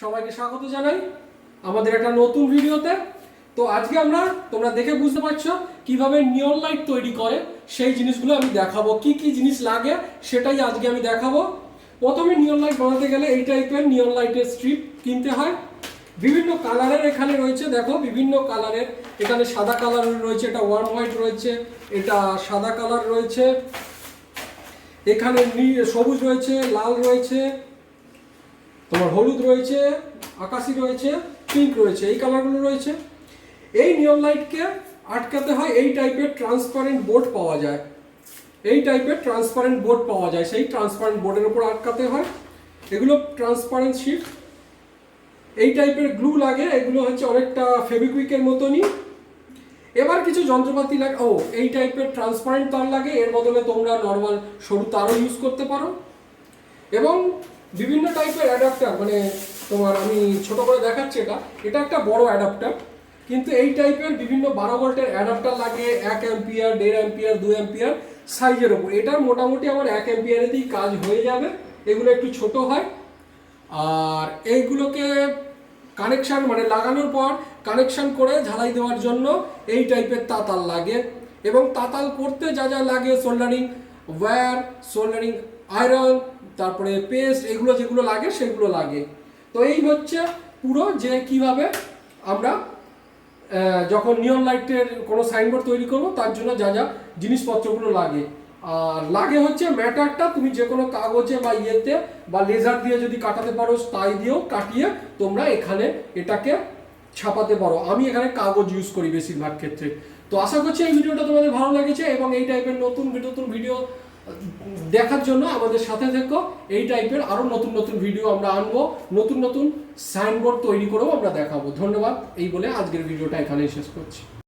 সবাইকে স্বাগত জানাই আমাদের একটা নতুন ভিডিওতে। তো আজকে তোমরা দেখে বুঝতে পারছো কিভাবে নিয়ন লাইট তৈরি করে সেই জিনিসগুলো আমি দেখাবো। কি কি জিনিস লাগে সেটাই আজকে আমি দেখাবো। প্রথমে নিয়ন লাইট বানাতে গেলে এই টাইপের নিয়ন লাইটের স্ট্রিপ কিনতে হয়। বিভিন্ন কালারের এখানে রয়েছে, দেখো বিভিন্ন কালারের। এখানে সাদা কালার রয়েছে, এটা ওয়ার্ম হোয়াইট রয়েছে, এটা সাদা কালার রয়েছে, এখানে সবুজ রয়েছে, লাল রয়েছে, তোমার হলুদ রয়েছে, আকাশি রয়েছে, পিঙ্ক রয়েছে, এই কালারগুলো রয়েছে। এই নিয়ন লাইটকে আটকাতে হয় এই টাইপের ট্রান্সপারেন্ট বোর্ড পাওয়া যায়, এই টাইপের ট্রান্সপারেন্ট বোর্ড পাওয়া যায়, সেই ট্রান্সপারেন্ট বোর্ডের উপর আটকাতে হয়। এগুলো ট্রান্সপারেন্ট শিট। এই টাইপের গ্লু লাগে, এগুলো হচ্ছে অনেকটা ফেভিকুইকের মতনই। এবার কিছু যন্ত্রপাতি লাগে, এই টাইপের ট্রান্সপারেন্ট তার লাগে, এর বদলে তোমরা নর্মাল সরু তারও ইউজ করতে পারো। এবং বিভিন্ন টাইপের অ্যাডাপ্টার, মানে তোমার আমি ছোট করে দেখাচ্ছি, এটা একটা বড় অ্যাডাপ্টার, কিন্তু এই টাইপের বিভিন্ন 12 ভোল্টের অ্যাডাপ্টার লাগে 1 অ্যাম্পিয়ার, 1.5 অ্যাম্পিয়ার, 2 অ্যাম্পিয়ার সাইজের ওপর। এটার মোটামুটি আমার 1 অ্যাম্পিয়ারেতেই কাজ হয়ে যাবে। এগুলো একটু ছোট হয়। আর এইগুলোকে কানেকশান, মানে লাগানোর পর কানেকশান করে ঝালাই দেওয়ার জন্য এই টাইপের তাতাল লাগে। এবং তাতাল করতে যা যা লাগে, সোল্ডারিং ওয়্যার, সোল্ডারিং আয়রন, তারপরে পেস্ট, এগুলো যেগুলো লাগে সেগুলো লাগে। তো এই হচ্ছে পুরো যে কিভাবে আমরা যখন নিয়ন লাইটের কোনো সাইনবোর্ড তৈরি করব তার জন্য যা যা জিনিসপত্রগুলো লাগে। আর লাগে হচ্ছে ম্যাটারটা তুমি যে কোনো কাগজে বা ইয়েতে বা লেজার দিয়ে যদি কাটাতে পারো তাই দিয়েও কাটিয়ে তোমরা এখানে এটাকে ছাপাতে পারো। আমি এখানে কাগজ ইউজ করি বেশিরভাগ ক্ষেত্রে। তো আশা করছি এই ভিডিওটা তোমাদের ভালো লেগেছে এবং এই টাইপের নতুন ভিডিও দেখার জন্য আমাদের সাথে থেকো। এই টাইপের আরো নতুন নতুন ভিডিও আমরা আনবো, নতুন নতুন সাইনবোর্ড তৈরি করেও আমরা দেখাবো। ধন্যবাদ। এই বলে আজকের ভিডিওটা এখানেই শেষ করছি।